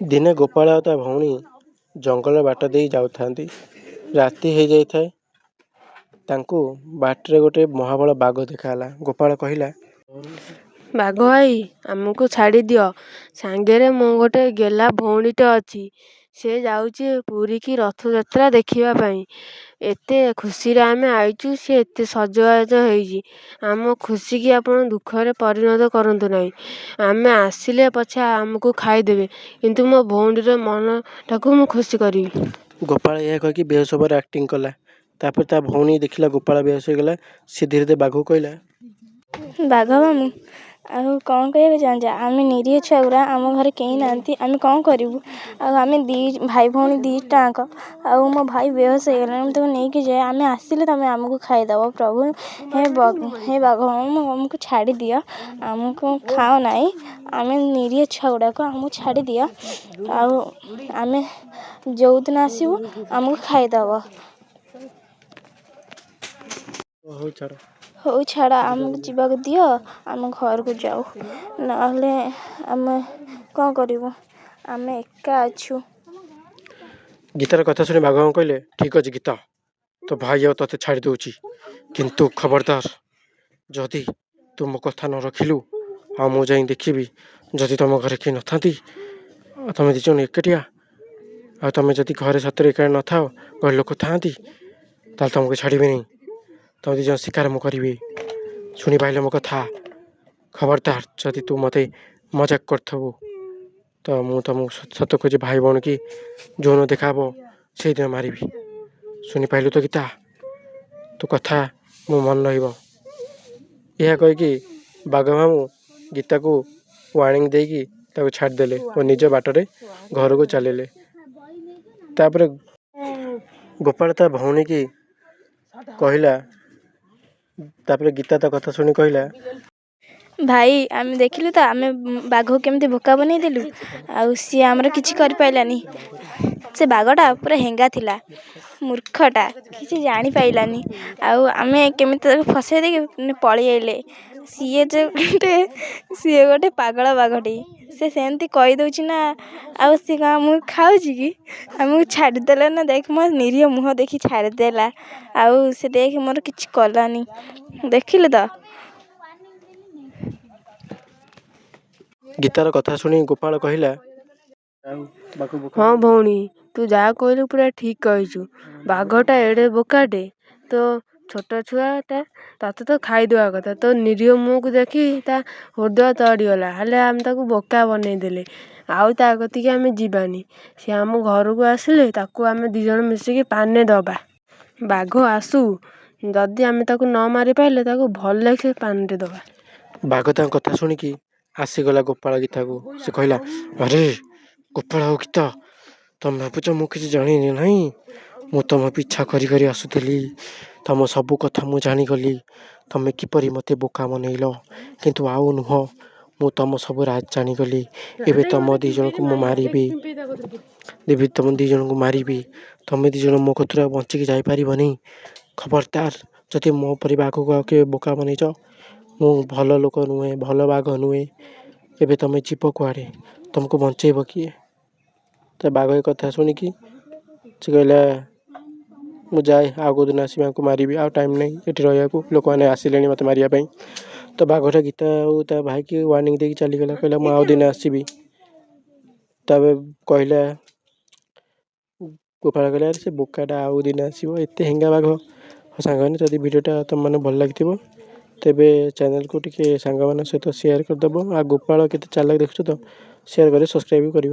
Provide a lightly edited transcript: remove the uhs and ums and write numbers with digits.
ଦିନେ ଗୋପାଳ ଆଉ ତା ଭଉଣୀ ଜଙ୍ଗଲ ବାଟ ଦେଇ ଯାଉଥାନ୍ତି। ରାତି ହେଇଯାଇଥାଏ। ତାଙ୍କୁ ବାଟରେ ଗୋଟେ ମହାବଳ ବାଘ ଦେଖାହେଲା। ଗୋପାଳ କହିଲା, ବାଘ ଭାଇ, ଆମକୁ ଛାଡ଼ି ଦିଅ। ସାଙ୍ଗରେ ମୋ ଗୋଟେ ଗେଲା ଭଉଣୀଟେ ଅଛି। ସେ ଯାଉଛି ପୁରୀକି ରଥଯାତ୍ରା ଦେଖିବା ପାଇଁ। ଏତେ ଖୁସିରେ ଆମେ ଆଇଛୁ, ସେ ଏତେ ସଜବାଜ ହେଇଛି। ଆମ ଖୁସିକି ଆପଣ ଦୁଃଖରେ ପରିଣତ କରନ୍ତୁ ନାହିଁ। ଆମେ ଆସିଲେ ପଛେ ଆମକୁ ଖାଇଦେବେ, କିନ୍ତୁ ମୋ ଭଉଣୀର ମନଟାକୁ ମୁଁ ଖୁସି କରିବି। ଗୋପାଳ ଏହା କହିକି ବେହୋସ ହେବାର ଆକ୍ଟିଂ କଲା। ତାପରେ ତା ଭଉଣୀ ଦେଖିଲା ଗୋପାଳ ବେହୋସ ହେଇଗଲା। ସେ ଧୀରେ ଧୀରେ ବାଘକୁ କହିଲା, ବାଘ ମାମୁଁ, ଆଉ କ'ଣ କହିବାକୁ ଚାହୁଁଛ? ଆମେ ନିରୀହ ଛୁଆଗୁରା, ଆମ ଘରେ କେହି ନାହାନ୍ତି, ଆମେ କ'ଣ କରିବୁ? ଆଉ ଆମେ ଭାଇ ଭଉଣୀ ଦୁଇଟାଙ୍କ, ଆଉ ମୋ ଭାଇ ବେହୋସ ହେଇଗଲାଣି, ମୁଁ ତାକୁ ନେଇକି ଯାଏ। ଆମେ ଆସିଲେ ତମେ ଆମକୁ ଖାଇଦେବ। ପ୍ରଭୁ, ହେ ବାଘ ମାମୁଁ, ଆମକୁ ଛାଡ଼ି ଦିଅ। ଆମକୁ ଖାଅ ନାହିଁ, ଆମେ ନିରୀହ ଛୁଆ ଗୁଡ଼ାକ, ଆମକୁ ଛାଡ଼ି ଦିଅ। ଆଉ ଆମେ ଯେଉଁଦିନ ଆସିବୁ ଆମକୁ ଖାଇଦେବ। ହଉ ଛାଡ଼, ଆମକୁ ଯିବାକୁ ଦିଅ, ଆମ ଘରକୁ ଯାଉ। ନହେଲେ ଆମେ କ'ଣ କରିବୁ? ଆମେ ଏକା ଅଛୁ। ଗୀତାର କଥା ଶୁଣି ବାଘ ମାମୁଁ କହିଲେ, ଠିକ୍ ଅଛି ଗୀତା, ତୋ ଭାଇ ଆଉ ତୋତେ ଛାଡ଼ି ଦେଉଛି। କିନ୍ତୁ ଖବରଦାର, ଯଦି ତୁ ମୋ କଥା ନ ରଖିଲୁ, ଆଉ ମୁଁ ଯାଇ ଦେଖିବି ଯଦି ତମ ଘରେ କେହି ନଥାନ୍ତି, ଆଉ ତମେ ଦୁଇ ଜଣ ଏକାଠିଆ, ଆଉ ତମେ ଯଦି ଘରେ ସତରେ ଏକା ନଥାଅ, ଘରେ ଲୋକ ଥାଆନ୍ତି, ତାହେଲେ ତମକୁ ଛାଡ଼ିବିନି। ତମେ ଦୁଇ ଜଣ ଶିକାର ମୁଁ କରିବି। ଶୁଣିପାରିଲ ମୋ କଥା? ଖବରଦାର, ଯଦି ତୁ ମୋତେ ମଜାକ କରିଥିବୁ, ତ ମୁଁ ତମକୁ ସତ କହୁଛି, ଭାଇ ଭଉଣୀ କି ଯେଉଁଦିନ ଦେଖା ହେବ ସେଇଦିନ ମାରିବି। ଶୁଣିପାରିଲୁ ତ ଗୀତା? ତୋ କଥା ମୋ ମନେ ରହିବ। ଏହା କହିକି ବାଘ ମାମୁଁ ଗୀତାକୁ ୱାର୍ଣ୍ଣିଂ ଦେଇକି ତାକୁ ଛାଡ଼ିଦେଲେ ଓ ନିଜ ବାଟରେ ଘରକୁ ଚାଲିଲେ। ତାପରେ ଗୋପାଳ ତା ଭଉଣୀ କି କହିଲା, ତାପରେ ଗୀତା ତା କଥା ଶୁଣି କହିଲା, ଭାଇ, ଆମେ ଦେଖିଲୁ ତ ଆମେ ବାଘକୁ କେମିତି ବୋକା ବନେଇଦେଲୁ। ଆଉ ସିଏ ଆମର କିଛି କରିପାରିଲାନି। ସେ ବାଘଟା ପୁରା ହେଙ୍ଗା ଥିଲା, ମୂର୍ଖଟା, କିଛି ଜାଣିପାରିଲାନି। ଆଉ ଆମେ କେମିତି ତାକୁ ଫସେଇ ଦେଇକି ପଳେଇ ଆଇଲେ। ସିଏ ଗୋଟେ ପାଗଳ ବାଘଟି। ସେ ସେମିତି କହିଦେଉଛି ନା, ଆଉ ସିଏ କ'ଣ ଆମକୁ ଖାଉଛି କି? ଆମକୁ ଛାଡ଼ିଦେଲା ନା, ଦେଖ ମୋ ନିରୀହ ମୁହଁ ଦେଖି ଛାଡ଼ିଦେଲା। ଆଉ ସେ ଦେଖ ମୋର କିଛି କଲାନି, ଦେଖିଲୁ ତ? ଗୀତାର କଥା ଶୁଣି ଗୋପାଳ କହିଲା, ହଁ ଭଉଣୀ, ତୁ ଯାହା କହିଲୁ ପୁରା ଠିକ୍ କହିଛୁ। ବାଘଟା ଏଡ଼େ ବୋକାଟେ, ତ ଛୋଟ ଛୁଆଟା, ତତେ ତ ଖାଇଦେବା କଥା। ତ ନିରୀହ ମୁହଁକୁ ଦେଖି ତା ହୃଦୟ ତଡ଼ିଗଲା। ହେଲେ ଆମେ ତାକୁ ବୋକା ବନେଇଦେଲେ। ଆଉ ତା କତିକି ଆମେ ଯିବାନି। ସେ ଆମ ଘରକୁ ଆସିଲେ ତାକୁ ଆମେ ଦୁଇ ଜଣ ମିଶିକି ପାନେ ଦେବା। ବାଘ ଆସୁ, ଯଦି ଆମେ ତାକୁ ନ ମାରିପାରିଲେ ତାକୁ ଭଲସେ ପାଣିରେ ଦେବା। ବାଘ ତାଙ୍କ କଥା ଶୁଣିକି ଆସିଗଲା ଗୋପାଳ ଗୀତାକୁ। ସେ କହିଲା, ଆରେ ଗୋପାଳ ଆଉ ଗୀତା, ତମେ ଭାବୁଛ ମୁଁ କିଛି ଜାଣିନି ନାହିଁ? ମୁଁ ତମ ପିଛା କରି କରି ଆସୁଥିଲି। ତମ ସବୁ କଥା ମୁଁ ଜାଣିଗଲି। ତମେ କିପରି ମୋତେ ବୋକା ବନେଇଲ, କିନ୍ତୁ ଆଉ ନୁହଁ, ମୁଁ ତମ ସବୁ ରାଜ ଜାଣିଗଲି। ଏବେ ତମ ଦୁଇ ଜଣଙ୍କୁ ମୁଁ ମାରିବି। ତମେ ଦୁଇ ଜଣ ମୋ କତିରୁ ଆଉ ବଞ୍ଚିକି ଯାଇପାରିବନି। ଖବରଦାର, ଯଦି ମୋ ପରି ବାଘକୁ ଆଉ କେବେ ବୋକା ବନେଇଛ, ମୁଁ ଭଲ ଲୋକ ନୁହେଁ, ଭଲ ବାଘ ନୁହେଁ। ଏବେ ତମେ ଯିବ କୁଆଡ଼େ? ତମକୁ ବଞ୍ଚେଇବ କିଏ? ତା ବାଘ ଏ କଥା ଶୁଣିକି ସେ କହିଲା, ମୁଁ ଯାଏ, ଆଉ କେଉଁଦିନ ଆସିବି ଆଙ୍କୁ ମାରିବି। ଆଉ ଟାଇମ୍ ନାହିଁ ଏଠି ରହିବାକୁ, ଲୋକମାନେ ଆସିଲେଣି ମୋତେ ମାରିବା ପାଇଁ। ତ ବାଘଟା ଗୀତା ଆଉ ତା ଭାଇକି ୱାର୍ଣ୍ଣିଂ ଦେଇକି ଚାଲିଗଲା। କହିଲା, ମୁଁ ଆଉ ଦିନେ ଆସିବି। ତାପରେ କହିଲା, ଗୋପାଳ କହିଲା, ସେ ବୋକାଟା ଆଉ ଦିନେ ଆସିବ, ଏତେ ହେଙ୍ଗା ବାଘ। ସାଙ୍ଗମାନେ, ଯଦି ଭିଡ଼ିଓଟା ତୁମମାନେ ଭଲ ଲାଗିଥିବ, ତେବେ ଚ୍ୟାନେଲକୁ ଟିକେ ସାଙ୍ଗମାନଙ୍କ ସହିତ ସେୟାର କରିଦେବ। ଆଉ ଗୋପାଳ କେତେ ଚାଲାକ ଦେଖୁଛ ତ, ସେୟାର କରି ସବସ୍କ୍ରାଇବ୍ କରିବ।